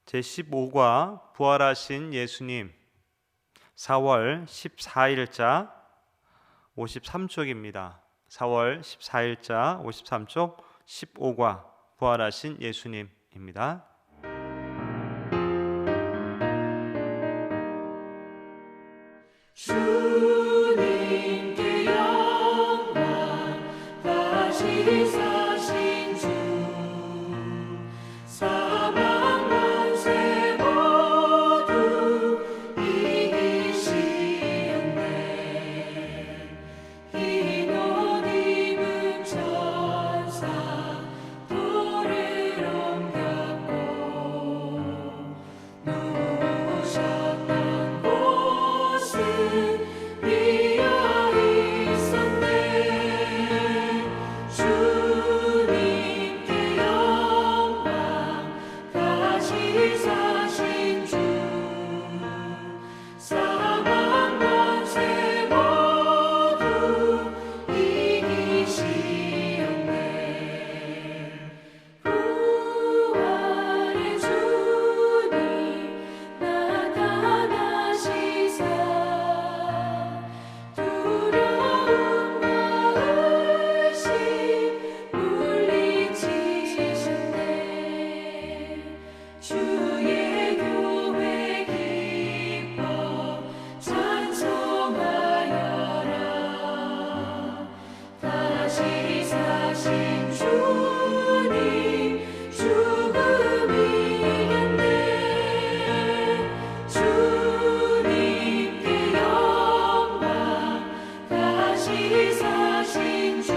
제15과 부활하신 예수님 4월 14일자 53쪽입니다. 4월 14일자 53쪽 15과 부활하신 예수님입니다. 주님께 영광 다시 사신 주 사망 권세 모두 이기시었네. 흰 옷 입은 천사 돌을 옮겼고 누우셨던 곳은 비어 있었네. 주님께 영광 다시 사신 주 사망 권세 모두 이기시었네. 부활의 주님 나타나시사 두려움과 의심 물리치셨네. 주의 교회 기뻐 찬송하여라. 다시 사신 주님 죽음 이겼네. 주님께 영광 다시 사신 주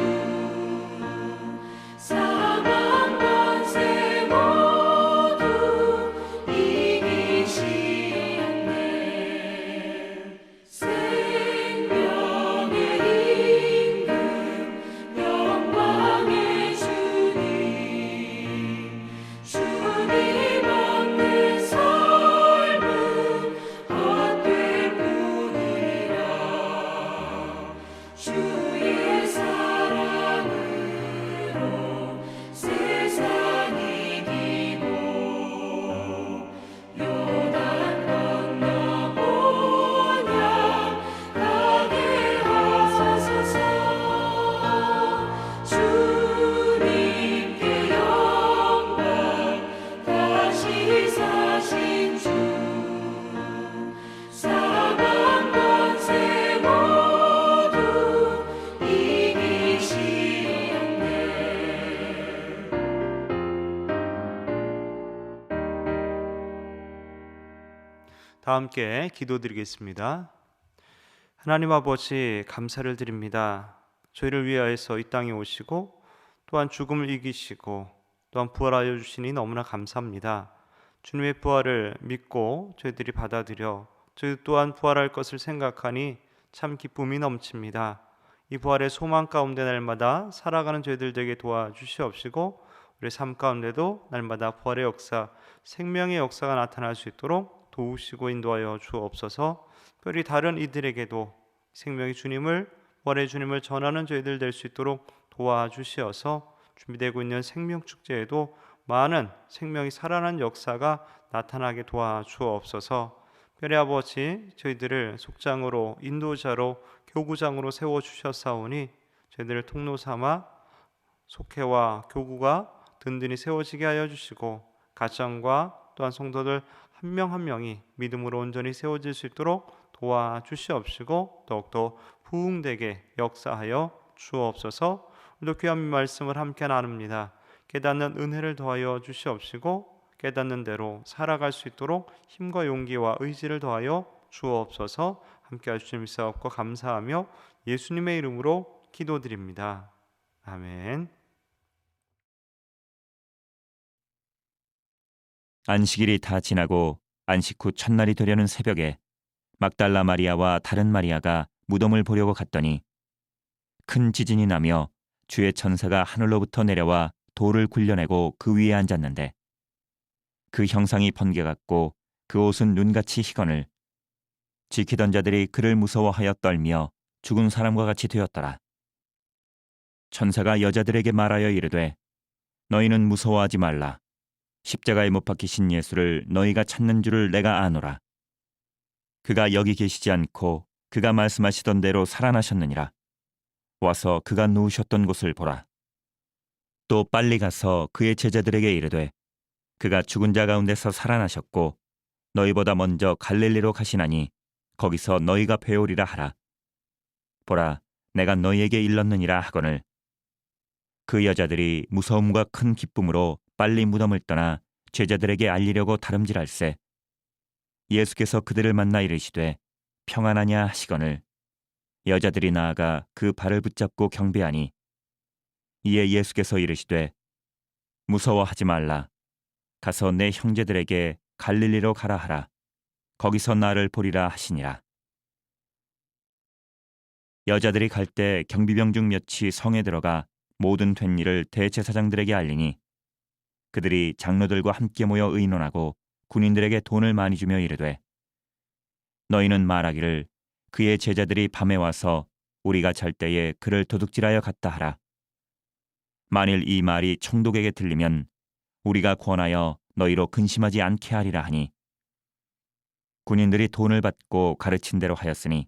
사망 권세 모두 이기시었네. 생명의 임금 영광의 주님 주님 없는 삶은 헛될 뿐이라. 주의 사랑으로 세상 이기고 요단 건너 본향 가게 하소서. 주님께 영광 다시 사신 주 사망 권세 모두 이기시었네. 다 함께 기도드리겠습니다. 하나님 아버지, 감사를 드립니다. 저희를 위하여서 이 땅에 오시고 또한 죽음을 이기시고 또한 부활하여 주시니 너무나 감사합니다. 주님의 부활을 믿고 저희들이 받아들여 저희 또한 부활할 것을 생각하니 참 기쁨이 넘칩니다. 이 부활의 소망 가운데 날마다 살아가는 저희들 되게 도와주시옵시고 우리 삶 가운데도 날마다 부활의 역사, 생명의 역사가 나타날 수 있도록 도우시고 인도하여 주옵소서. 특별히 다른 이들에게도 생명의 주님을, 부활의 주님을 전하는 저희들 될 수 있도록 도와주시어서 준비되고 있는 생명축제에도 많은 생명이 살아난 역사가 나타나게 도와주옵소서. 별의 아버지, 저희들을 속장으로, 인도자로, 교구장으로 세워주셨사오니 저희들을 통로 삼아 속회와 교구가 든든히 세워지게 하여 주시고 가정과 또한 성도들 한 명 한 명이 믿음으로 온전히 세워질 수 있도록 도와주시옵시고 더욱더 부흥되게 역사하여 주옵소서. 오늘도 귀한 말씀을 함께 나눕니다. 깨닫는 은혜를 더하여 주시옵시고 깨닫는 대로 살아갈 수 있도록 힘과 용기와 의지를 더하여 주옵소서. 함께 하시는 미사옵고 감사하며 예수님의 이름으로 기도드립니다. 아멘. 안식일이 다 지나고 안식 후 첫날이 되려는 새벽에 막달라 마리아와 다른 마리아가 무덤을 보려고 갔더니 큰 지진이 나며 주의 천사가 하늘로부터 내려와 돌을 굴려내고 그 위에 앉았는데 그 형상이 번개 같고 그 옷은 눈같이 희거늘 지키던 자들이 그를 무서워하여 떨며 죽은 사람과 같이 되었더라. 천사가 여자들에게 말하여 이르되 너희는 무서워하지 말라. 십자가에 못 박히신 예수를 너희가 찾는 줄을 내가 아노라. 그가 여기 계시지 않고 그가 말씀하시던 대로 살아나셨느니라. 와서 그가 누우셨던 곳을 보라. 또 빨리 가서 그의 제자들에게 이르되 그가 죽은 자 가운데서 살아나셨고 너희보다 먼저 갈릴리로 가시나니 거기서 너희가 배우리라 하라. 보라, 내가 너희에게 일렀느니라 하거늘. 그 여자들이 무서움과 큰 기쁨으로 빨리 무덤을 떠나 제자들에게 알리려고 다름질할세. 예수께서 그들을 만나 이르시되 평안하냐 하시거늘. 여자들이 나아가 그 발을 붙잡고 경배하니 이에 예수께서 이르시되 무서워하지 말라. 가서 내 형제들에게 갈릴리로 가라 하라. 거기서 나를 보리라 하시니라. 여자들이 갈 때 경비병 중 몇이 성에 들어가 모든 된 일을 대제사장들에게 알리니 그들이 장로들과 함께 모여 의논하고 군인들에게 돈을 많이 주며 이르되 너희는 말하기를 그의 제자들이 밤에 와서 우리가 잘 때에 그를 도둑질하여 갔다 하라. 만일 이 말이 총독에게 들리면 우리가 권하여 너희로 근심하지 않게 하리라 하니 군인들이 돈을 받고 가르친 대로 하였으니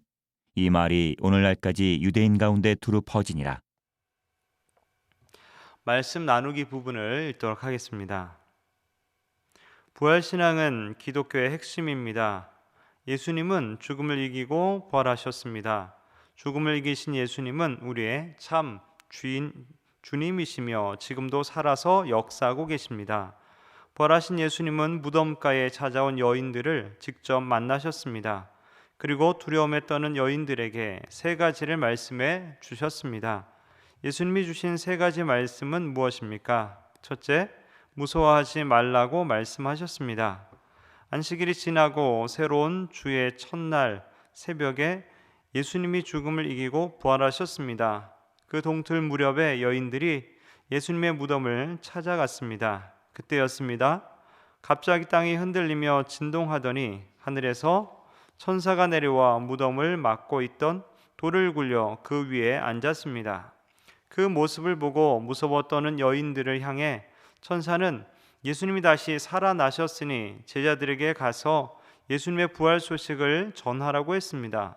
이 말이 오늘날까지 유대인 가운데 두루 퍼지니라. 말씀 나누기 부분을 읽도록 하겠습니다. 부활신앙은 기독교의 핵심입니다. 예수님은 죽음을 이기고 부활하셨습니다. 죽음을 이기신 예수님은 우리의 참 주님이시며 지금도 살아서 역사하고 계십니다. 부활하신 예수님은 무덤가에 찾아온 여인들을 직접 만나셨습니다. 그리고 두려움에 떠는 여인들에게 세 가지를 말씀해 주셨습니다. 예수님이 주신 세 가지 말씀은 무엇입니까? 첫째, 무서워하지 말라고 말씀하셨습니다. 안식일이 지나고 새로운 주의 첫날 새벽에 예수님이 죽음을 이기고 부활하셨습니다. 그 동틀 무렵에 여인들이 예수님의 무덤을 찾아갔습니다. 그때였습니다. 갑자기 땅이 흔들리며 진동하더니 하늘에서 천사가 내려와 무덤을 막고 있던 돌을 굴려 그 위에 앉았습니다. 그 모습을 보고 무서워 떠는 여인들을 향해 천사는 예수님이 다시 살아나셨으니 제자들에게 가서 예수님의 부활 소식을 전하라고 했습니다.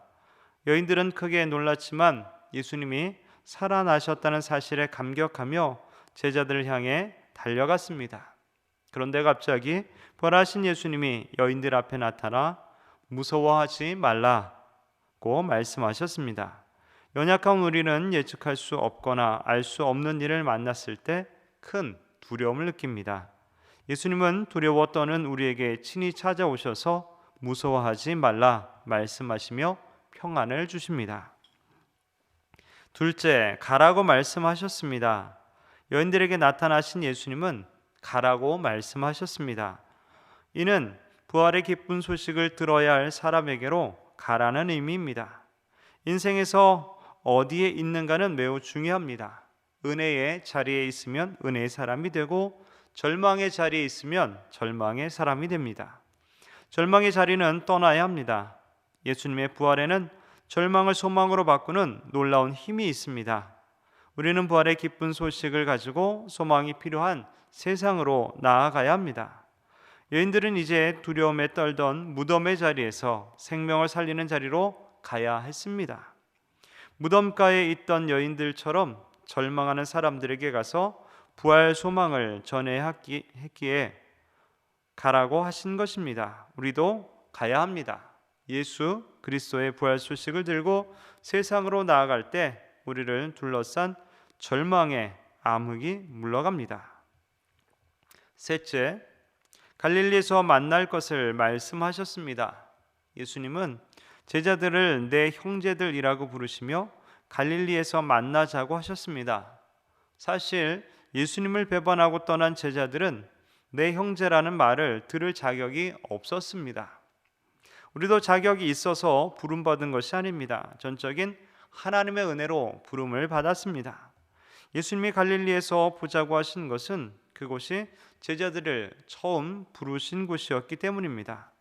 여인들은 크게 놀랐지만 예수님이 살아나셨다는 사실에 감격하며 제자들을 향해 달려갔습니다. 그런데 갑자기 부활하신 예수님이 여인들 앞에 나타나 무서워하지 말라고 말씀하셨습니다. 연약한 우리는 예측할 수 없거나 알 수 없는 일을 만났을 때 큰 두려움을 느낍니다. 예수님은 두려워 떠는 우리에게 친히 찾아오셔서 무서워하지 말라 말씀하시며 평안을 주십니다. 둘째, 가라고 말씀하셨습니다. 여인들에게 나타나신 예수님은 가라고 말씀하셨습니다. 이는 부활의 기쁜 소식을 들어야 할 사람에게로 가라는 의미입니다. 인생에서 어디에 있는가는 매우 중요합니다. 은혜의 자리에 있으면 은혜의 사람이 되고 절망의 자리에 있으면 절망의 사람이 됩니다. 절망의 자리는 떠나야 합니다. 예수님의 부활에는 절망을 소망으로 바꾸는 놀라운 힘이 있습니다. 우리는 부활의 기쁜 소식을 가지고 소망이 필요한 세상으로 나아가야 합니다. 여인들은 이제 두려움에 떨던 무덤의 자리에서 생명을 살리는 자리로 가야 했습니다. 무덤가에 있던 여인들처럼 절망하는 사람들에게 가서 부활 소망을 전해야 했기에 가라고 하신 것입니다. 우리도 가야 합니다. 예수 그리스도의 부활 소식을 들고 세상으로 나아갈 때 우리를 둘러싼 절망의 암흑이 물러갑니다. 셋째, 갈릴리에서 만날 것을 말씀하셨습니다. 예수님은 제자들을 내 형제들이라고 부르시며 갈릴리에서 만나자고 하셨습니다. 사실 예수님을 배반하고 떠난 제자들은 내 형제라는 말을 들을 자격이 없었습니다. 우리도 자격이 있어서 부름받은 것이 아닙니다. 전적인 하나님의 은혜로 부름을 받았습니다. 예수님이 갈릴리에서 보자고 하신 것은 그곳이 제자들을 처음 부르신 곳이었기 때문입니다.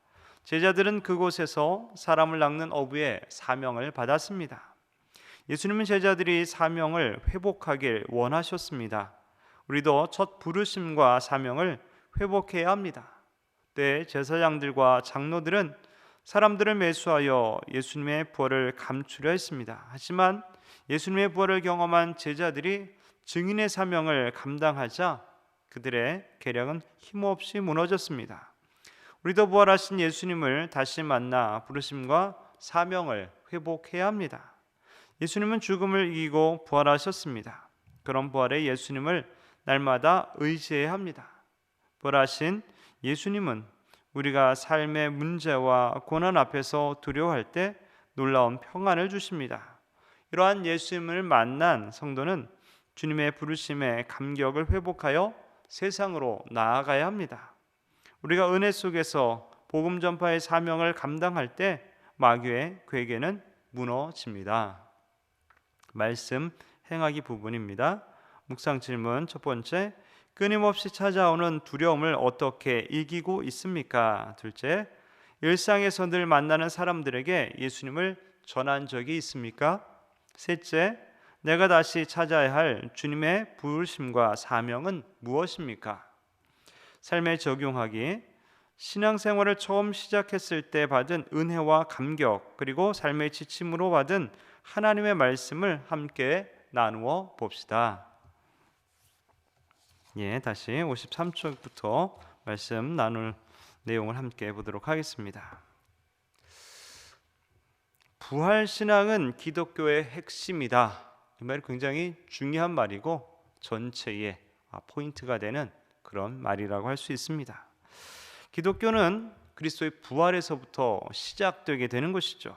제자들은 그곳에서 사람을 낚는 어부의 사명을 받았습니다. 예수님은 제자들이 사명을 회복하길 원하셨습니다. 우리도 첫 부르심과 사명을 회복해야 합니다. 때 제사장들과 장로들은 사람들을 매수하여 예수님의 부활을 감추려 했습니다. 하지만 예수님의 부활을 경험한 제자들이 증인의 사명을 감당하자 그들의 계략은 힘없이 무너졌습니다. 우리도 부활하신 예수님을 다시 만나 부르심과 사명을 회복해야 합니다. 예수님은 죽음을 이기고 부활하셨습니다. 그런 부활의 예수님을 날마다 의지해야 합니다. 부활하신 예수님은 우리가 삶의 문제와 고난 앞에서 두려워할 때 놀라운 평안을 주십니다. 이러한 예수님을 만난 성도는 주님의 부르심에 감격을 회복하여 세상으로 나아가야 합니다. 우리가 은혜 속에서 복음 전파의 사명을 감당할 때 마귀의 궤계는 무너집니다. 말씀 행하기 부분입니다. 묵상 질문 첫 번째, 끊임없이 찾아오는 두려움을 어떻게 이기고 있습니까? 둘째, 일상에서 늘 만나는 사람들에게 예수님을 전한 적이 있습니까? 셋째, 내가 다시 찾아야 할 주님의 부르심과 사명은 무엇입니까? 삶에 적용하기, 신앙생활을 처음 시작했을 때 받은 은혜와 감격, 그리고 삶의 지침으로 받은 하나님의 말씀을 함께 나누어 봅시다. 다시 53쪽부터 말씀 나눌 내용을 함께 보도록 하겠습니다. 부활신앙은 기독교의 핵심이다. 이 말이 굉장히 중요한 말이고 전체의 포인트가 되는 그런 말이라고 할 수 있습니다. 기독교는 그리스도의 부활에서부터 시작되게 되는 것이죠.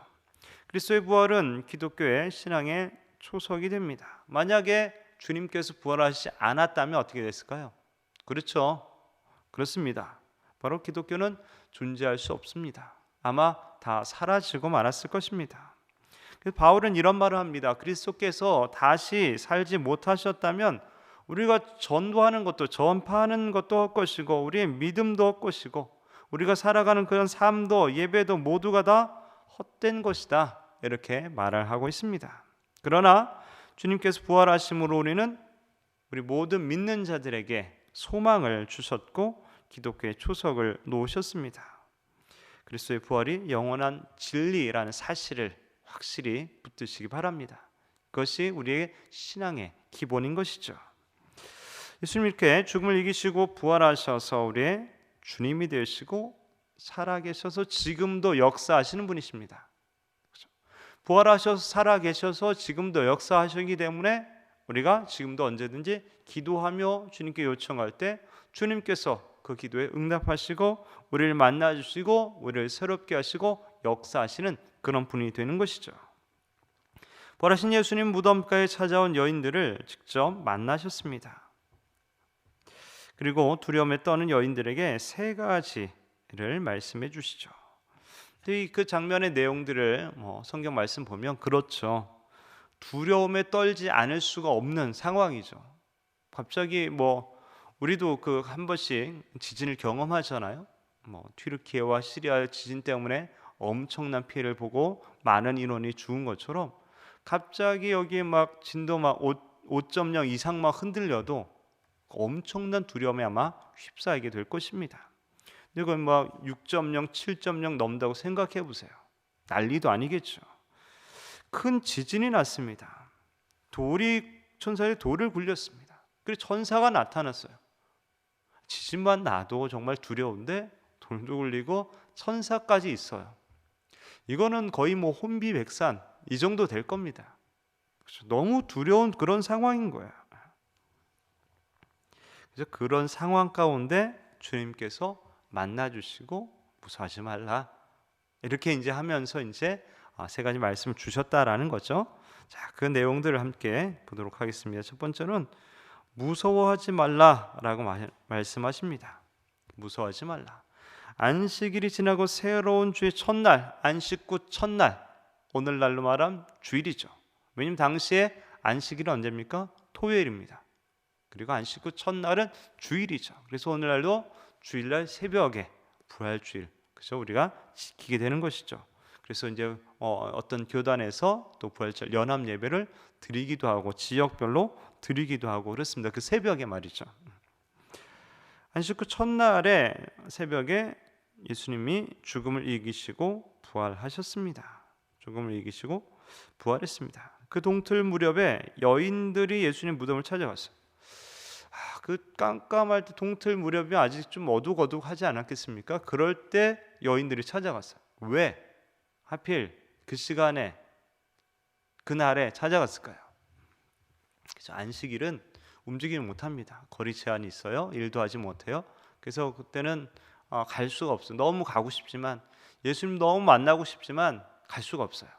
그리스도의 부활은 기독교의 신앙의 초석이 됩니다. 만약에 주님께서 부활하시지 않았다면 어떻게 됐을까요? 그렇죠. 그렇습니다. 바로 기독교는 존재할 수 없습니다. 아마 다 사라지고 말았을 것입니다. 그래서 바울은 이런 말을 합니다. 그리스도께서 다시 살지 못하셨다면 우리가 전도하는 것도 전파하는 것도 헛것이고 우리의 믿음도 헛것이고 우리가 살아가는 그런 삶도 예배도 모두가 다 헛된 것이다. 이렇게 말을 하고 있습니다. 그러나 주님께서 부활하심으로 우리는 우리 모든 믿는 자들에게 소망을 주셨고 기독교의 초석을 놓으셨습니다. 그리스도의 부활이 영원한 진리라는 사실을 확실히 붙드시기 바랍니다. 그것이 우리의 신앙의 기본인 것이죠. 예수님 이렇게 죽음을 이기시고 부활하셔서 우리의 주님이 되시고 살아계셔서 지금도 역사하시는 분이십니다. 부활하셔서 살아계셔서 지금도 역사하시기 때문에 우리가 지금도 언제든지 기도하며 주님께 요청할 때 주님께서 그 기도에 응답하시고 우리를 만나주시고 우리를 새롭게 하시고 역사하시는 그런 분이 되는 것이죠. 부활하신 예수님 무덤가에 찾아온 여인들을 직접 만나셨습니다. 그리고 두려움에 떠는 여인들에게 세 가지를 말씀해 주시죠. 그 장면의 내용들을 성경 말씀 보면 그렇죠. 두려움에 떨지 않을 수가 없는 상황이죠. 갑자기 우리도 한 번씩 지진을 경험하잖아요. 튀르키예와 시리아 지진 때문에 엄청난 피해를 보고 많은 인원이 죽은 것처럼 갑자기 여기 진도 5.0 이상 흔들려도 엄청난 두려움에 아마 휩싸이게 될 것입니다. 이건 6.0, 7.0 넘는다고 생각해 보세요. 난리도 아니겠죠. 큰 지진이 났습니다. 천사의 돌을 굴렸습니다. 그리고 천사가 나타났어요. 지진만 나도 정말 두려운데 돌도 굴리고 천사까지 있어요. 이거는 거의 혼비백산 이 정도 될 겁니다. 너무 두려운 그런 상황인 거예요. 그래서 그런 상황 가운데 주님께서 만나주시고 무서워하지 말라 이렇게 하면서 세 가지 말씀을 주셨다라는 거죠. 자, 그 내용들을 함께 보도록 하겠습니다. 첫 번째는 무서워하지 말라라고 말씀하십니다. 무서워하지 말라. 안식일이 지나고 새로운 주의 첫날, 안식구 첫날, 오늘날로 말하면 주일이죠. 왜냐하면 당시에 안식일은 언제입니까? 토요일입니다. 그리고 안식구 첫날은 주일이죠. 그래서 오늘날도 주일날 새벽에 부활주일, 그래서 우리가 지키게 되는 것이죠. 그래서 어떤 교단에서 또 부활절 연합 예배를 드리기도 하고 지역별로 드리기도 하고 그렇습니다. 그 새벽에 말이죠. 안식 후 첫날에 새벽에 예수님이 죽음을 이기시고 부활하셨습니다. 죽음을 이기시고 부활했습니다. 그 동틀 무렵에 여인들이 예수님 무덤을 찾아갔어요. 그 깜깜할 때 동틀 무렵이 아직 좀 어둑어둑하지 않았겠습니까? 그럴 때 여인들이 찾아갔어요. 왜? 하필 그 시간에 그날에 찾아갔을까요? 그래서 안식일은 움직이지 못합니다. 거리 제한이 있어요. 일도 하지 못해요. 그래서 그때는 갈 수가 없어요. 너무 가고 싶지만 예수님 너무 만나고 싶지만 갈 수가 없어요.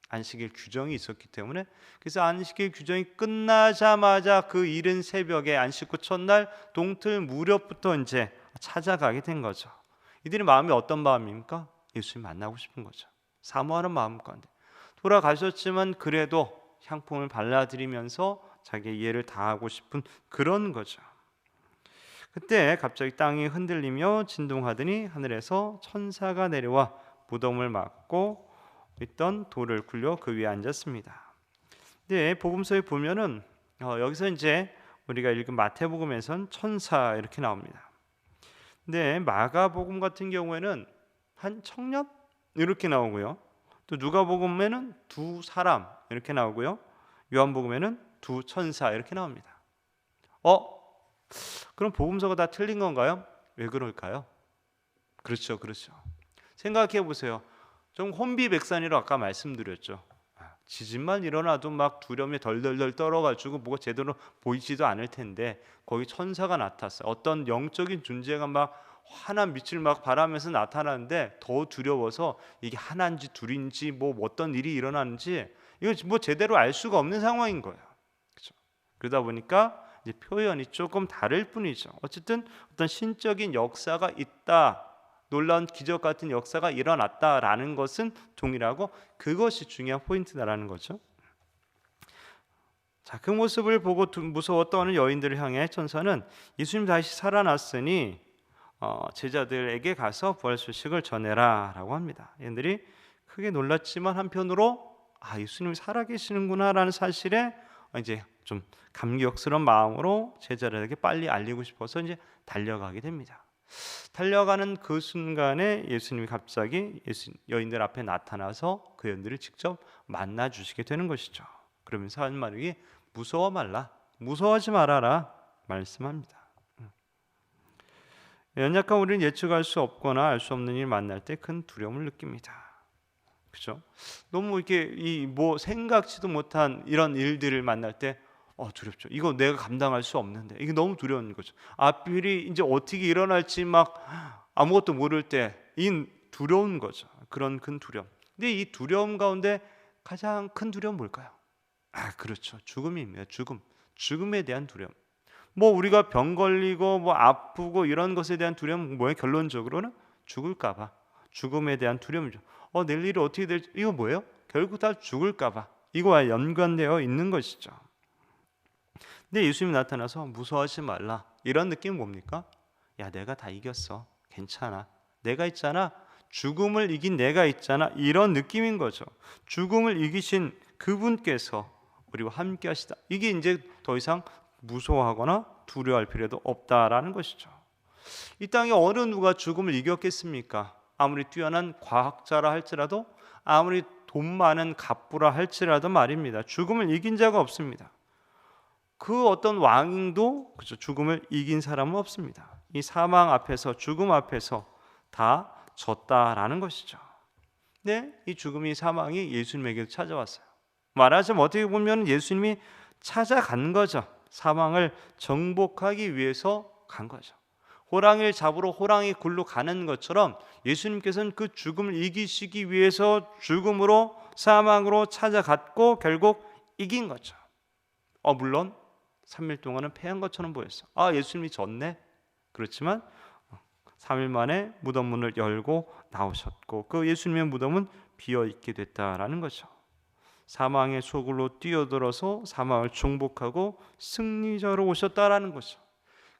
안식일 규정이 있었기 때문에. 그래서 안식일 규정이 끝나자마자 그 이른 새벽에 안식 후 첫날 동틀 무렵부터 이제 찾아가게 된 거죠. 이들의 마음이 어떤 마음입니까? 예수님 만나고 싶은 거죠. 사모하는 마음 가운데 돌아가셨지만 그래도 향품을 발라드리면서 자기의 이해를 다하고 싶은 그런 거죠. 그때 갑자기 땅이 흔들리며 진동하더니 하늘에서 천사가 내려와 무덤을 막고 있던 돌을 굴려 그 위에 앉았습니다. 네, 복음서에 보면은 여기서 이제 우리가 읽은 마태복음에선 천사 이렇게 나옵니다. 근데 마가복음 같은 경우에는 한 청년 이렇게 나오고요. 또 누가복음에는 두 사람 이렇게 나오고요. 요한복음에는 두 천사 이렇게 나옵니다. 그럼 복음서가 다 틀린 건가요? 왜 그럴까요? 그렇죠. 생각해 보세요. 좀 혼비백산이라고 아까 말씀드렸죠. 지진만 일어나도 막 두려움에 덜덜덜 떨어가지고 뭐가 제대로 보이지도 않을 텐데 거기 천사가 나타났어요. 어떤 영적인 존재가 막 환한 빛을 막 발하면서 나타나는데 더 두려워서 이게 하나인지 둘인지 뭐 어떤 일이 일어나는지 이거 뭐 제대로 알 수가 없는 상황인 거예요. 그렇죠? 그러다 보니까 이제 표현이 조금 다를 뿐이죠. 어쨌든 어떤 신적인 역사가 있다. 놀라운 기적 같은 역사가 일어났다라는 것은 동일하고 그것이 중요한 포인트다라는 거죠. 자, 그 모습을 보고 무서워 떠는 여인들을 향해 천사는 예수님 다시 살아났으니 제자들에게 가서 부활 소식을 전해라라고 합니다. 얘들이 크게 놀랐지만 한편으로 예수님이 살아계시는구나라는 사실에 이제 좀 감격스러운 마음으로 제자들에게 빨리 알리고 싶어서 이제 달려가게 됩니다. 달려가는 그 순간에 예수님이 갑자기 여인들 앞에 나타나서 그 여인들을 직접 만나 주시게 되는 것이죠. 그러면서 한 말이 무서워 말라, 무서워하지 말아라 말씀합니다. 연약한 우리는 예측할 수 없거나 알 수 없는 일 만날 때 큰 두려움을 느낍니다. 그렇죠? 너무 이렇게 뭐 생각지도 못한 이런 일들을 만날 때 두렵죠. 이거 내가 감당할 수 없는데 이게 너무 두려운 거죠. 앞일이 이제 어떻게 일어날지 막 아무것도 모를 때 이 두려운 거죠. 그런 큰 두려움. 근데 이 두려움 가운데 가장 큰 두려움 뭘까요? 그렇죠. 죽음입니다. 죽음에 대한 두려움. 뭐 우리가 병 걸리고 뭐 아프고 이런 것에 대한 두려움 뭐예요? 결론적으로는 죽을까봐 죽음에 대한 두려움이죠. 내일 일이 어떻게 될지 이거 뭐예요? 결국 다 죽을까봐 이거와 연관되어 있는 것이죠. 근데 예수님이 나타나서 무서워하지 말라 이런 느낌은 뭡니까? 야, 내가 다 이겼어. 괜찮아. 내가 있잖아. 죽음을 이긴 내가 있잖아. 이런 느낌인 거죠. 죽음을 이기신 그분께서 우리와 함께 하시다. 이게 이제 더 이상 무서워하거나 두려워할 필요도 없다라는 것이죠. 이 땅에 어느 누가 죽음을 이겼겠습니까? 아무리 뛰어난 과학자라 할지라도 아무리 돈 많은 갑부라 할지라도 말입니다. 죽음을 이긴 자가 없습니다. 그 어떤 왕도 그렇죠. 죽음을 이긴 사람은 없습니다. 이 사망 앞에서 죽음 앞에서 다 졌다라는 것이죠. 네, 이 죽음이 사망이 예수님에게 찾아왔어요. 말하자면 어떻게 보면 예수님이 찾아간 거죠. 사망을 정복하기 위해서 간 거죠. 호랑이를 잡으러 호랑이 굴로 가는 것처럼 예수님께서는 그 죽음을 이기시기 위해서 죽음으로 사망으로 찾아갔고 결국 이긴 거죠. 물론 3일 동안은 패한 것처럼 보였어. 예수님이 졌네. 그렇지만 3일 만에 무덤 문을 열고 나오셨고 그 예수님의 무덤은 비어 있게 됐다라는 거죠. 사망의 소굴로 뛰어들어서 사망을 정복하고 승리자로 오셨다라는 거죠.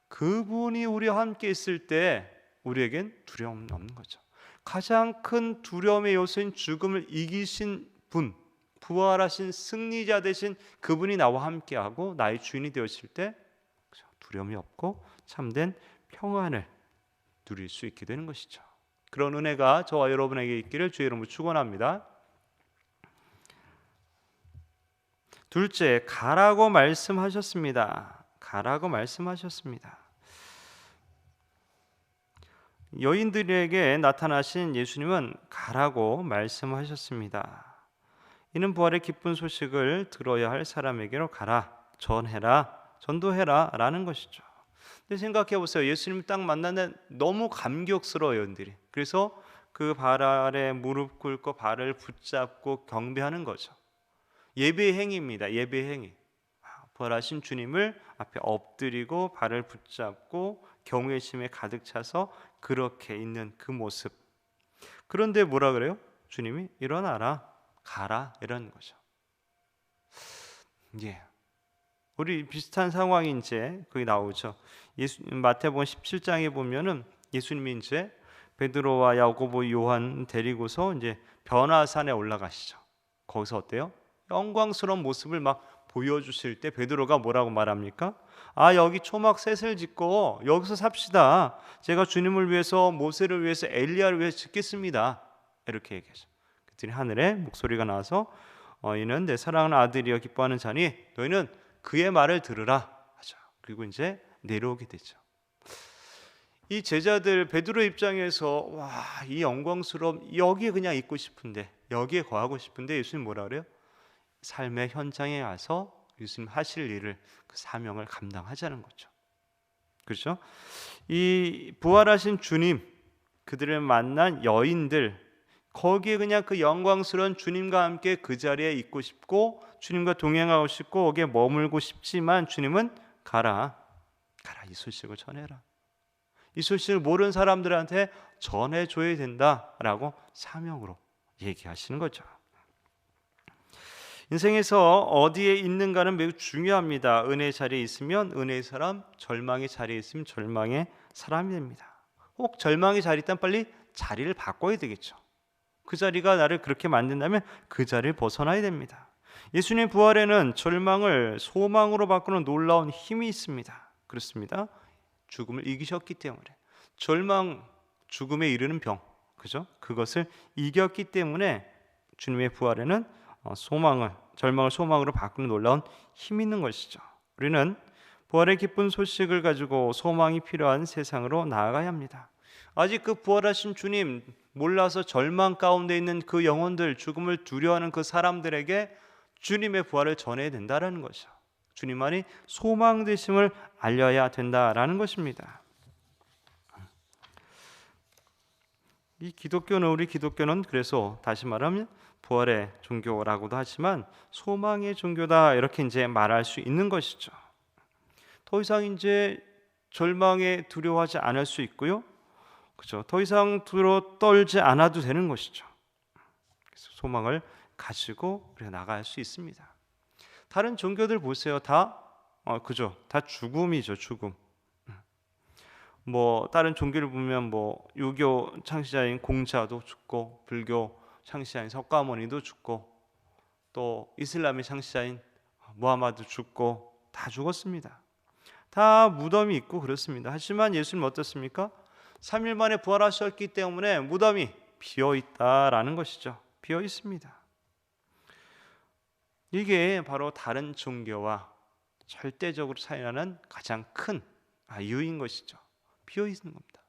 그분이 우리와 함께 있을 때 우리에겐 두려움은 없는 거죠. 가장 큰 두려움의 요소인 죽음을 이기신 분, 부활하신 승리자 되신 그분이 나와 함께하고 나의 주인이 되었을 때 두려움이 없고 참된 평안을 누릴 수 있게 되는 것이죠. 그런 은혜가 저와 여러분에게 있기를 주의 이름으로 축원합니다. 둘째, 가라고 말씀하셨습니다. 가라고 말씀하셨습니다. 여인들에게 나타나신 예수님은 가라고 말씀하셨습니다. 이는 부활의 기쁜 소식을 들어야 할 사람에게로 가라, 전해라, 전도해라 라는 것이죠. 근데 생각해 보세요. 예수님 딱 만나는 너무 감격스러워요, 여인들이. 그래서 그 발 아래 무릎 꿇고 발을 붙잡고 경배하는 거죠. 예배 행위입니다. 예배 행위. 부활하신 주님을 앞에 엎드리고 발을 붙잡고 경외심에 가득 차서 그렇게 있는 그 모습. 그런데 뭐라 그래요? 주님이 일어나라, 가라 이런 거죠. 예. 우리 비슷한 상황이 이제 거기 나오죠. 마태복음 17장에 보면은 예수님이 이제 베드로와 야고보, 요한 데리고서 이제 변화산에 올라가시죠. 거기서 어때요? 영광스러운 모습을 막 보여주실 때 베드로가 뭐라고 말합니까? 아, 여기 초막 셋을 짓고 여기서 삽시다. 제가 주님을 위해서, 모세를 위해서, 엘리야를 위해서 짓겠습니다. 이렇게 얘기하죠. 그랬더니 하늘에 목소리가 나와서 이는 내 사랑하는 아들이여 기뻐하는 자니 너희는 그의 말을 들으라 하죠. 그리고 이제 내려오게 되죠. 이 제자들 베드로 입장에서 와, 이 영광스러움 여기에 그냥 있고 싶은데, 여기에 거하고 싶은데 예수님 뭐라 그래요? 삶의 현장에 와서 예수님 하실 일을, 그 사명을 감당하자는 거죠. 그렇죠? 이 부활하신 주님, 그들을 만난 여인들, 거기에 그냥 그 영광스러운 주님과 함께 그 자리에 있고 싶고 주님과 동행하고 싶고 거기에 머물고 싶지만 주님은 가라, 가라, 이 소식을 전해라. 이 소식을 모르는 사람들한테 전해줘야 된다라고 사명으로 얘기하시는 거죠. 인생에서 어디에 있는가는 매우 중요합니다. 은혜의 자리에 있으면 은혜의 사람, 절망의 자리에 있으면 절망의 사람이 됩니다. 혹 절망의 자리에 있다면 빨리 자리를 바꿔야 되겠죠. 그 자리가 나를 그렇게 만든다면 그 자리를 벗어나야 됩니다. 예수님의 부활에는 절망을 소망으로 바꾸는 놀라운 힘이 있습니다. 그렇습니다. 죽음을 이기셨기 때문에, 절망, 죽음에 이르는 병, 그죠? 그것을 이겼기 때문에 주님의 부활에는 절망을 소망으로 바꾸는 놀라운 힘이 있는 것이죠. 우리는 부활의 기쁜 소식을 가지고 소망이 필요한 세상으로 나아가야 합니다. 아직 그 부활하신 주님 몰라서 절망 가운데 있는 그 영혼들, 죽음을 두려워하는 그 사람들에게 주님의 부활을 전해야 된다는 것이죠. 주님만이 소망 되심을 알려야 된다라는 것입니다. 우리 기독교는 그래서 다시 말하면 부활의 종교라고도 하지만 소망의 종교다, 이렇게 이제 말할 수 있는 것이죠. 더 이상 이제 절망에 두려워하지 않을 수 있고요. 그죠? 더 이상 떨지 않아도 되는 것이죠. 그래서 소망을 가지고 우리가 나갈 수 있습니다. 다른 종교들 보세요. 다 그죠? 다 죽음이죠, 죽음. 뭐 다른 종교를 보면 뭐 유교 창시자인 공자도 죽고, 불교 창시자인 석가모니도 죽고, 또 이슬람의 창시자인 무하마드 죽고, 다 죽었습니다. 다 무덤이 있고 그렇습니다. 하지만 예수님 어떻습니까? 3일 만에 부활하셨기 때문에 무덤이 비어 있다라는 것이죠. 비어 있습니다. 이게 바로 다른 종교와 절대적으로 차이나는 가장 큰 이유인 것이죠. 비어 있는 겁니다.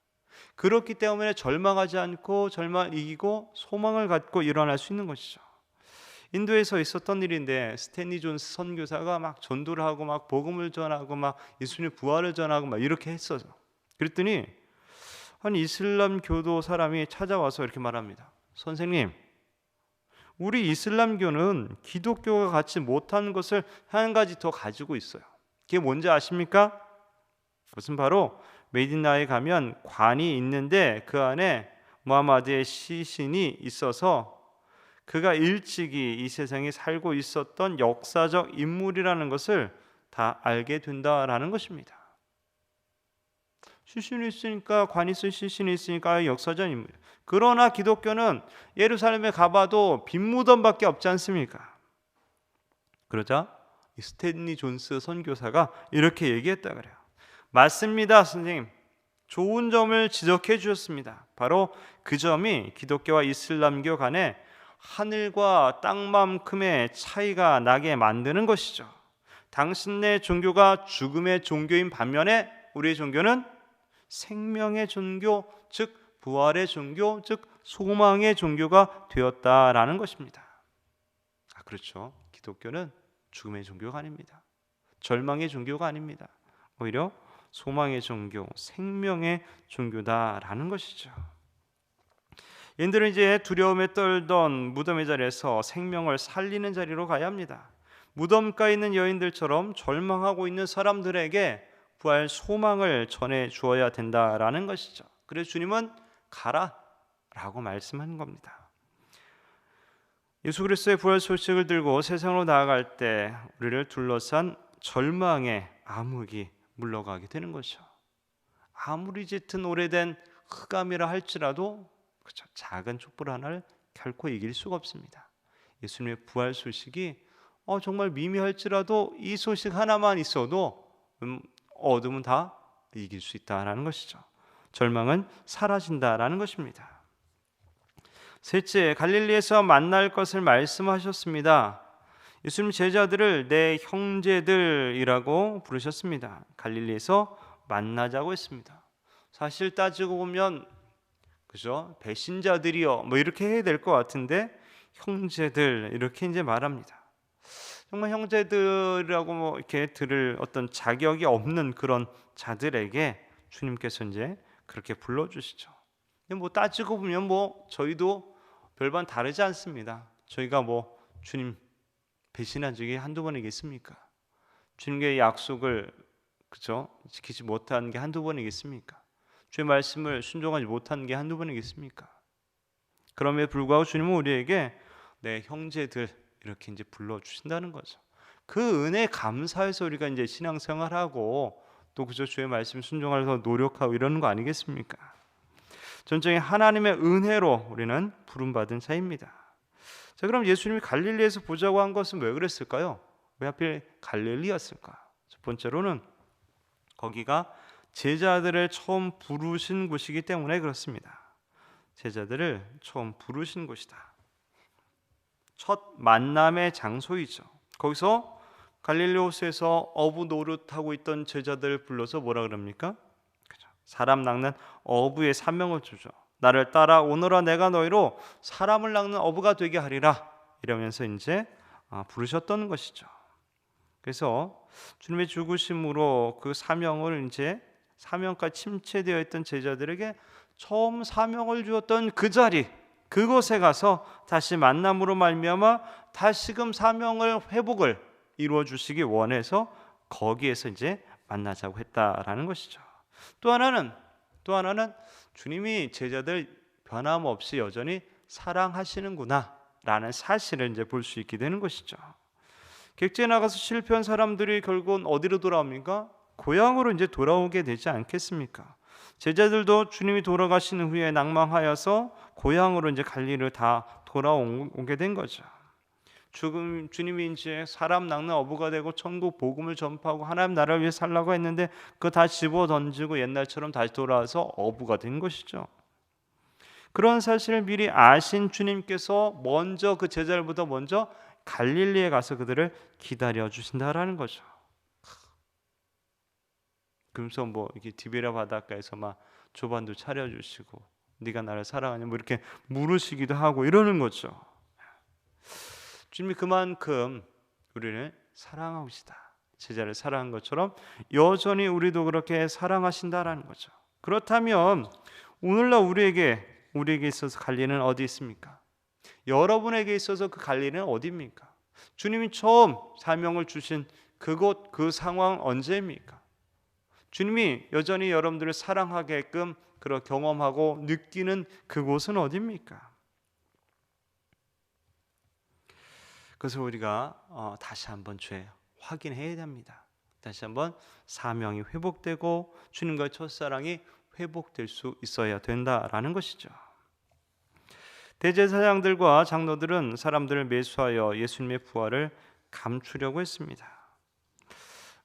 그렇기 때문에 절망하지 않고 절망을 이기고 소망을 갖고 일어날 수 있는 것이죠. 인도에서 있었던 일인데 스탠리 존스 선교사가 막 전도를 하고 막 복음을 전하고 막 예수님의 부활을 전하고 막 이렇게 했어요. 그랬더니 한 이슬람 교도 사람이 찾아와서 이렇게 말합니다. 선생님, 우리 이슬람교는 기독교가 갖지 못한 것을 한 가지 더 가지고 있어요. 그게 뭔지 아십니까? 그것은 바로 메디나에 가면 관이 있는데 그 안에 무하마드의 시신이 있어서 그가 일찍이 이 세상에 살고 있었던 역사적 인물이라는 것을 다 알게 된다라는 것입니다. 시신이 있으니까, 관이 있을 시신이 있으니까 역사적 인물. 그러나 기독교는 예루살렘에 가봐도 빈 무덤밖에 없지 않습니까? 그러자 이 스탠리 존스 선교사가 이렇게 얘기했다 그래요. 맞습니다, 선생님. 좋은 점을 지적해 주셨습니다. 바로 그 점이 기독교와 이슬람교 간에 하늘과 땅만큼의 차이가 나게 만드는 것이죠. 당신네 종교가 죽음의 종교인 반면에 우리의 종교는 생명의 종교, 즉 부활의 종교, 즉 소망의 종교가 되었다라는 것입니다. 그렇죠. 기독교는 죽음의 종교가 아닙니다. 절망의 종교가 아닙니다. 오히려 소망의 종교, 생명의 종교다라는 것이죠. 얘들은 이제 두려움에 떨던 무덤의 자리에서 생명을 살리는 자리로 가야 합니다. 무덤가에 있는 여인들처럼 절망하고 있는 사람들에게 부활 소망을 전해 주어야 된다라는 것이죠. 그래서 주님은 가라라고 말씀한 겁니다. 예수 그리스도의 부활 소식을 들고 세상으로 나아갈 때 우리를 둘러싼 절망의 암흑이 물러가게 되는 것이죠. 아무리 짙은 오래된 흑암이라 할지라도 그렇죠. 작은 촛불 하나를 결코 이길 수가 없습니다. 예수님의 부활 소식이 정말 미미할지라도 이 소식 하나만 있어도 어둠은 다 이길 수 있다라는 것이죠. 절망은 사라진다라는 것입니다. 셋째, 갈릴리에서 만날 것을 말씀하셨습니다. 예수님 제자들을 내 형제들이라고 부르셨습니다. 갈릴리에서 만나자고 했습니다. 사실 따지고 보면 그죠? 배신자들이요. 뭐 이렇게 해야 될 것 같은데 형제들 이렇게 이제 말합니다. 정말 형제들이라고 뭐 이렇게 들을 어떤 자격이 없는 그런 자들에게 주님께서 이제 그렇게 불러주시죠. 뭐 따지고 보면 뭐 저희도 별반 다르지 않습니다. 저희가 뭐 주님 배신한 적이 한두 번이겠습니까? 주님의 약속을 그죠? 지키지 못한 게 한두 번이겠습니까? 주의 말씀을 순종하지 못한 게 한두 번이겠습니까? 그럼에도 불구하고 주님은 우리에게 내 형제들 이렇게 이제 불러 주신다는 거죠. 그 은혜 감사해서 우리가 이제 신앙생활하고 또 그저 주의 말씀 순종하려서 노력하고 이러는 거 아니겠습니까? 전적인 하나님의 은혜로 우리는 부름받은 자입니다. 자, 그럼 예수님이 갈릴리에서 보자고 한 것은 왜 그랬을까요? 왜 하필 갈릴리였을까? 첫 번째로는 거기가 제자들을 처음 부르신 곳이기 때문에 그렇습니다. 제자들을 처음 부르신 곳이다. 첫 만남의 장소이죠. 거기서 갈릴리 호수에서 어부 노릇하고 있던 제자들을 불러서 뭐라 그럽니까? 사람 낚는 어부의 사명을 주죠. 나를 따라오너라 내가 너희로 사람을 낚는 어부가 되게 하리라 이러면서 이제 부르셨던 것이죠. 그래서 주님의 죽으심으로 그 사명을 이제 사명까지 침체되어 있던 제자들에게 처음 사명을 주었던 그 자리 그곳에 가서 다시 만남으로 말미암아 다시금 사명을 회복을 이루어 주시기 원해서 거기에서 이제 만나자고 했다라는 것이죠. 또 하나는 주님이 제자들 변함없이 여전히 사랑하시는구나라는 사실을 이제 볼 수 있게 되는 것이죠. 객지에 나가서 실패한 사람들이 결국은 어디로 돌아옵니까? 고향으로 이제 돌아오게 되지 않겠습니까? 제자들도 주님이 돌아가신 후에 낭망하여서 고향으로 이제 갈릴리를 다 돌아오게 된 거죠. 주님이 이제 사람 낚는 어부가 되고 천국 복음을 전파하고 하나님 나라를 위해 살라고 했는데 그거 다 집어 던지고 옛날처럼 다시 돌아와서 어부가 된 것이죠. 그런 사실을 미리 아신 주님께서 먼저 그 제자들보다 먼저 갈릴리에 가서 그들을 기다려 주신다라는 거죠. 그러면서 뭐 이렇게 디베라 바닷가에서 막 조반도 차려주시고 네가 나를 사랑하냐 뭐 이렇게 물으시기도 하고 이러는 거죠. 주님이 그만큼 우리를 사랑하시다. 제자를 사랑한 것처럼 여전히 우리도 그렇게 사랑하신다라는 거죠. 그렇다면 오늘날 우리에게 있어서 갈릴리는 어디 있습니까? 여러분에게 있어서 그 갈릴리는 어디입니까? 주님이 처음 사명을 주신 그곳 그 상황 언제입니까? 주님이 여전히 여러분들을 사랑하게끔 그런 경험하고 느끼는 그곳은 어디입니까? 그래서 우리가 다시 한번 확인해야 됩니다. 다시 한번 사명이 회복되고 주님과의 첫사랑이 회복될 수 있어야 된다라는 것이죠. 대제사장들과 장로들은 사람들을 매수하여 예수님의 부활을 감추려고 했습니다.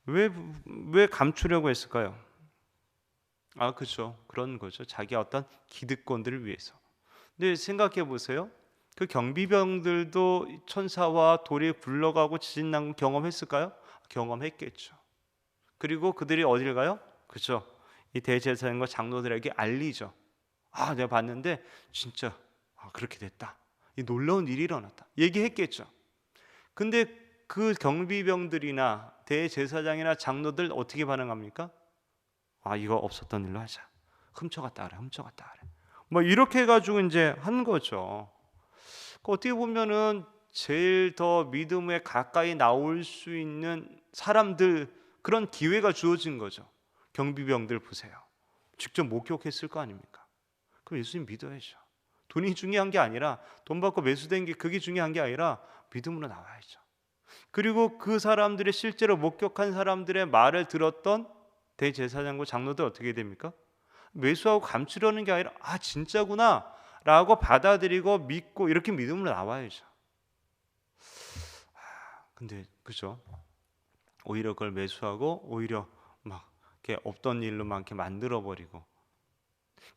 왜 감추려고 했을까요? 그렇죠. 그런 거죠. 자기 어떤 기득권들을 위해서. 근데 생각해 보세요. 그 경비병들도 천사와 돌이 굴러가고 지진 난 경험했을까요? 경험했겠죠. 그리고 그들이 어디를 가요? 그렇죠. 이 대제사장과 장로들에게 알리죠. 내가 봤는데 진짜 그렇게 됐다. 이 놀라운 일이 일어났다. 얘기했겠죠. 근데 그 경비병들이나 대제사장이나 장로들 어떻게 반응합니까? 이거 없었던 일로 하자. 훔쳐갔다 그래. 훔쳐갔다 그래. 뭐 이렇게 해가지고 이제 한 거죠. 어떻게 보면은 제일 더 믿음에 가까이 나올 수 있는 사람들, 그런 기회가 주어진 거죠. 경비병들 보세요. 직접 목격했을 거 아닙니까? 그럼 예수님 믿어야죠. 돈이 중요한 게 아니라, 돈 받고 매수된 게 그게 중요한 게 아니라 믿음으로 나와야죠. 그리고 그 사람들의 실제로 목격한 사람들의 말을 들었던 대제사장과 장로들 어떻게 됩니까? 매수하고 감추려는 게 아니라 진짜구나 라고 받아들이고 믿고 이렇게 믿음으로 나와야죠. 근데 그죠? 오히려 그걸 매수하고 오히려 막 이렇게 없던 일로만 이렇게 만들어 버리고.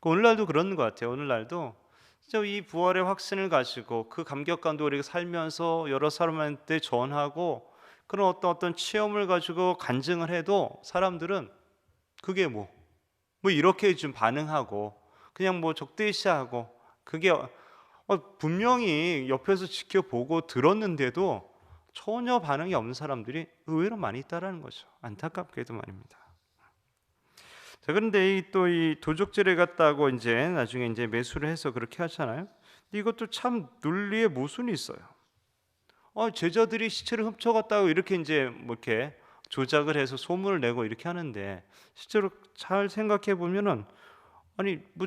오늘날도 그런 것 같아요. 오늘날도 진짜 이 부활의 확신을 가지고 그 감격감도 우리가 살면서 여러 사람한테 전하고 그런 어떤 체험을 가지고 간증을 해도 사람들은 그게 뭐 이렇게 좀 반응하고 그냥 적대시하고, 그게 분명히 옆에서 지켜보고 들었는데도 전혀 반응이 없는 사람들이 의외로 많이 있다라는 거죠. 안타깝게도 말입니다. 자, 그런데 이 도적질을 갖다고 이제 나중에 이제 매수를 해서 그렇게 하잖아요. 근데 이것도 참 논리에 모순이 있어요. 제자들이 시체를 훔쳐갔다고 이렇게 이제 이렇게 조작을 해서 소문을 내고 이렇게 하는데, 실제로 잘 생각해 보면은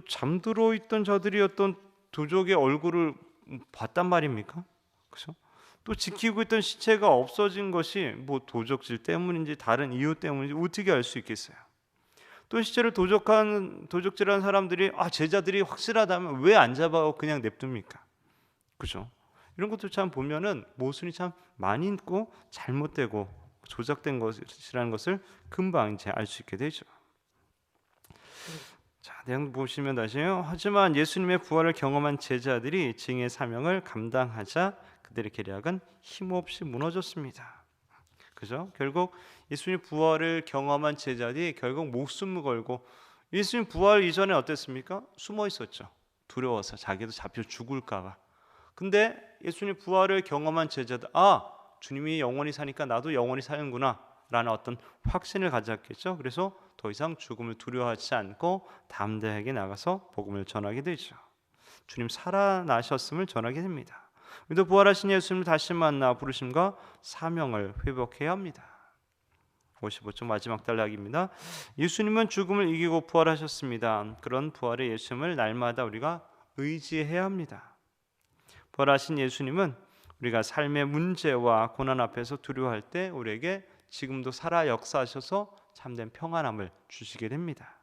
잠들어 있던 자들이 어떤 도적의 얼굴을 봤단 말입니까? 그렇죠? 또 지키고 있던 시체가 없어진 것이 도적질 때문인지 다른 이유 때문인지 어떻게 알 수 있겠어요? 또 시체를 도적질한 사람들이 제자들이 확실하다면 왜 안 잡아고 그냥 냅둡니까? 그죠? 이런 것도 참 보면은 모순이 참 많이 있고 잘못되고 조작된 것이라는 것을 금방 이제 알 수 있게 되죠. 자, 내용 보시면 다시요. 하지만 예수님의 부활을 경험한 제자들이 증의 사명을 감당하자 그들의 계략은 힘없이 무너졌습니다. 그죠? 결국 예수님 부활을 경험한 제자들이 결국 목숨을 걸고, 예수님 부활 이전에 어땠습니까? 숨어 있었죠. 두려워서 자기도 잡혀 죽을까봐. 근데 예수님 부활을 경험한 제자들, 주님이 영원히 사니까 나도 영원히 사는구나 라는 어떤 확신을 가졌겠죠. 그래서 더 이상 죽음을 두려워하지 않고 담대하게 나가서 복음을 전하게 되죠. 주님 살아나셨음을 전하게 됩니다. 우리도 부활하신 예수님을 다시 만나 부르심과 사명을 회복해야 합니다. 55쪽 마지막 단락입니다. 예수님은 죽음을 이기고 부활하셨습니다. 그런 부활의 예수님을 날마다 우리가 의지해야 합니다. 부활하신 예수님은 우리가 삶의 문제와 고난 앞에서 두려워할 때 우리에게 지금도 살아 역사하셔서 참된 평안함을 주시게 됩니다.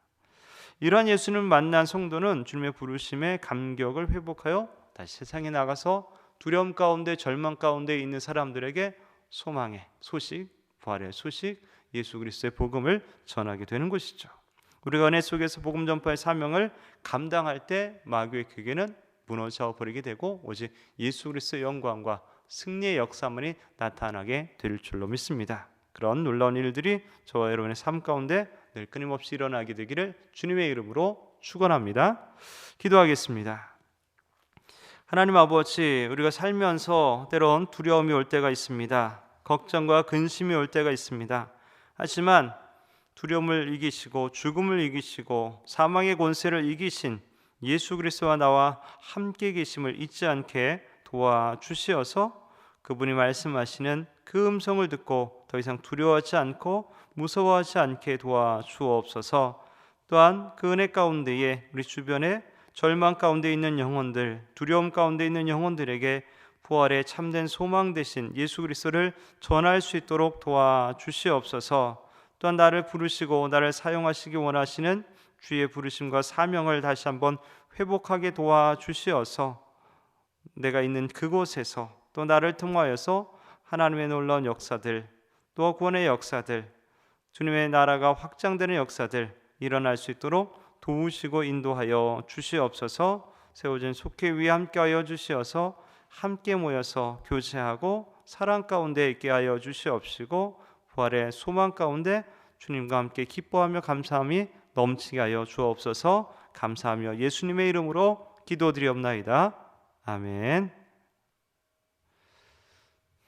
이러한 예수님을 만난 성도는 주님의 부르심에 감격을 회복하여 다시 세상에 나가서 두려움 가운데 절망 가운데 있는 사람들에게 소망의 소식, 부활의 소식, 예수 그리스도의 복음을 전하게 되는 것이죠. 우리가 은혜 속에서 복음 전파의 사명을 감당할 때 마귀의 괴계는 무너져 버리게 되고 오직 예수 그리스도의 영광과 승리의 역사만이 나타나게 될 줄로 믿습니다. 그런 놀라운 일들이 저와 여러분의 삶 가운데 늘 끊임없이 일어나게 되기를 주님의 이름으로 축원합니다. 기도하겠습니다. 하나님 아버지, 우리가 살면서 때론 두려움이 올 때가 있습니다. 걱정과 근심이 올 때가 있습니다. 하지만 두려움을 이기시고 죽음을 이기시고 사망의 권세를 이기신 예수 그리스도와 나와 함께 계심을 잊지 않게 도와주시어서 그분이 말씀하시는 그 음성을 듣고 더 이상 두려워하지 않고 무서워하지 않게 도와주옵소서. 또한 그 은혜 가운데에 우리 주변에 절망 가운데 있는 영혼들, 두려움 가운데 있는 영혼들에게 부활의 참된 소망 되신 예수 그리스도를 전할 수 있도록 도와주시옵소서. 또한 나를 부르시고 나를 사용하시기 원하시는 주의 부르심과 사명을 다시 한번 회복하게 도와주시어서 내가 있는 그곳에서 또 나를 통하여서 하나님의 놀라운 역사들, 또 구원의 역사들, 주님의 나라가 확장되는 역사들 일어날 수 있도록 도우시고 인도하여 주시옵소서. 세워진 속회 위에 함께하여 주시어서 함께 모여서 교제하고 사랑 가운데 있게 하여 주시옵시고 부활의 소망 가운데 주님과 함께 기뻐하며 감사함이 넘치게 하여 주옵소서. 감사하며 예수님의 이름으로 기도드리옵나이다. 아멘.